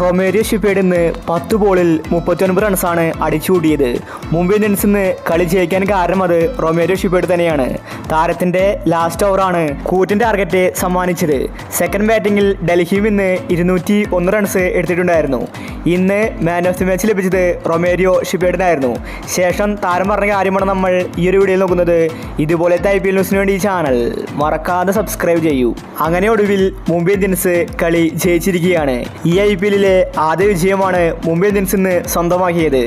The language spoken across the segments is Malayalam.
റൊമേരിയോ ഷിപ്പേഡ് ഇന്ന് 10 ബോളിൽ 39 റൺസാണ് അടിച്ചുകൂടിയത്. മുംബൈ ഇന്ത്യൻസ് ഇന്ന് കളി ജയിക്കാൻ കാരണം അത് റൊമേരിയോ ഷിപ്പേഡ് തന്നെയാണ്. താരത്തിന്റെ ലാസ്റ്റ് ഓവറാണ് കൂറ്റൻ ടാർഗറ്റ് സമ്മാനിച്ചത്. സെക്കൻഡ് ബാറ്റിംഗിൽ ഡൽഹിയും ഇന്ന് 201 റൺസ് എടുത്തിട്ടുണ്ടായിരുന്നു. ഇന്ന് മാൻ ഓഫ് ദി മാച്ച് ലഭിച്ചത് റൊമേരിയോ ഷിപ്പേഡിനായിരുന്നു. ശേഷം താരം പറഞ്ഞ കാര്യമാണ് നമ്മൾ ഈ ഒരു വീഡിയോയിൽ നോക്കുന്നത്. ഇതുപോലത്തെ IPL ന്യൂസിന് വേണ്ടി ഈ ചാനൽ മറക്കാതെ സബ്സ്ക്രൈബ് ചെയ്യൂ. അങ്ങനെ ഒടുവിൽ മുംബൈ ഇന്ത്യൻസ് കളി ജയിച്ചിരിക്കുകയാണ്. ഈ IPL-ലെ ആദ്യ വിജയമാണ് മുംബൈ ഇന്ത്യൻസ് ഇന്ന് സ്വന്തമാക്കിയത്.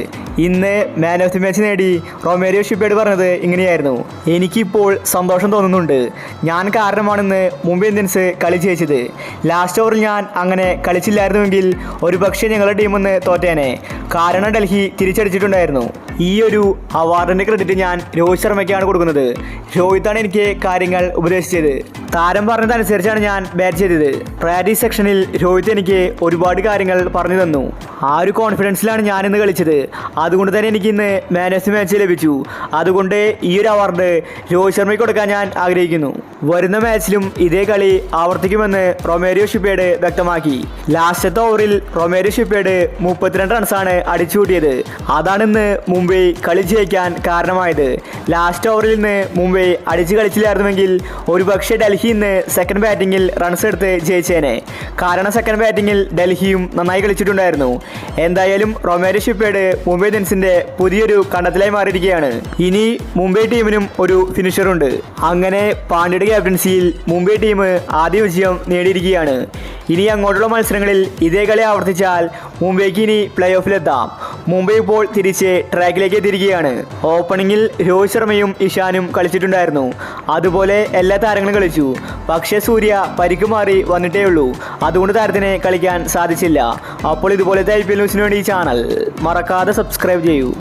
ഇന്ന് മാൻ ഓഫ് ദി മാച്ച് നേടി റൊമേരിയോ ഷിപ്പേഡ് പറഞ്ഞത് ഇങ്ങനെയായിരുന്നു: എനിക്കിപ്പോൾ സന്തോഷം തോന്നുന്നുണ്ട്. ഞാൻ കാരണമാണെന്ന് മുംബൈ ഇന്ത്യൻസ് കളി ജയിച്ചത്. ലാസ്റ്റ് ഓവറിൽ ഞാൻ അങ്ങനെ കളിച്ചില്ലായിരുന്നുവെങ്കിൽ ഒരു പക്ഷേ ഞങ്ങളുടെ ടീമൊന്ന് തോറ്റേനെ. കാരണം ഡൽഹി തിരിച്ചടിച്ചിട്ടുണ്ടായിരുന്നു. ഈ ഒരു അവാർഡിൻ്റെ ക്രെഡിറ്റ് ഞാൻ രോഹിത് ശർമ്മയ്ക്കാണ് കൊടുക്കുന്നത്. രോഹിത്താണ് എനിക്ക് കാര്യങ്ങൾ ഉപദേശിച്ചത്. താരം പറഞ്ഞതനുസരിച്ചാണ് ഞാൻ ബാറ്റ് ചെയ്തത്. പ്രാക്ടീസ് സെക്ഷനിൽ രോഹിത് എനിക്ക് ഒരുപാട് കാര്യങ്ങൾ പറഞ്ഞു തന്നു. ആ ഒരു കോൺഫിഡൻസിലാണ് ഞാനിന്ന് കളിച്ചത്. അതുകൊണ്ട് തന്നെ എനിക്ക് ഇന്ന് മാൻ ഓഫ് ദി മാച്ച് ലഭിച്ചു. അതുകൊണ്ട് ഈ ഒരു അവാർഡ് രോഹിത് ശർമ്മയ്ക്ക് കൊടുക്കാൻ ഞാൻ ആഗ്രഹിക്കുന്നു. വരുന്ന മാച്ചിലും ഇതേ കളി ആവർത്തിക്കുമെന്ന് റൊമേരിയോ ഷിപ്പേഡ് വ്യക്തമാക്കി. ലാസ്റ്റത്തെ ഓവറിൽ റൊമേരിയോ ഷിപ്പേഡ് 32 റൺസാണ് അടിച്ചുകൂട്ടിയത്. അതാണിന്ന് മുംബൈ കളി ജയിക്കാൻ കാരണമായത്. ലാസ്റ്റ് ഓവറിൽ നിന്ന് മുംബൈ അടിച്ച് കളിച്ചില്ലായിരുന്നുവെങ്കിൽ ഒരുപക്ഷെ ഡൽഹി ഇന്ന് സെക്കൻഡ് ബാറ്റിങ്ങിൽ റൺസ് എടുത്ത് ജയിച്ചേനെ. കാരണം സെക്കൻഡ് ബാറ്റിങ്ങിൽ ഡൽഹിയും നന്നായി കളിച്ചിട്ടുണ്ടായിരുന്നു. എന്തായാലും റൊമേരിയോ ഷിപ്പേഡ് മുംബൈ ഇന്ത്യൻസിന്റെ പുതിയൊരു കണ്ടെത്തലായി മാറിയിരിക്കുകയാണ്. ഇനി മുംബൈ ടീമിനും ഒരു ഫിനിഷറുണ്ട്. അങ്ങനെ പാണ്ഡ്യയുടെ ക്യാപ്റ്റൻസിയിൽ മുംബൈ ടീം ആദ്യ വിജയം നേടിയിരിക്കുകയാണ്. ഇനി അങ്ങോട്ടുള്ള മത്സരങ്ങളിൽ ഇതേ കളി ആവർത്തിച്ചാൽ മുംബൈക്ക് ഇനി പ്ലേ ഓഫിലെത്താം. മുംബൈ ഇപ്പോൾ തിരിച്ച് ട്രാക്കിലേക്ക് എത്തിയിരിക്കുകയാണ്. ഓപ്പണിങ്ങിൽ രോഹിത് ശർമ്മയും ഇഷാനും കളിച്ചിട്ടുണ്ടായിരുന്നു. അതുപോലെ എല്ലാ താരങ്ങളും കളിച്ചു. പക്ഷേ സൂര്യ പരിക്ക് മാറി വന്നിട്ടേ ഉള്ളൂ. അതുകൊണ്ട് താരത്തിന് കളിക്കാൻ സാധിച്ചില്ല. അപ്പോൾ ഇതുപോലത്തെ IPL ന്യൂസിന് വേണ്ടി ഈ ചാനൽ മറക്കാതെ സബ്സ്ക്രൈബ് ചെയ്യൂ.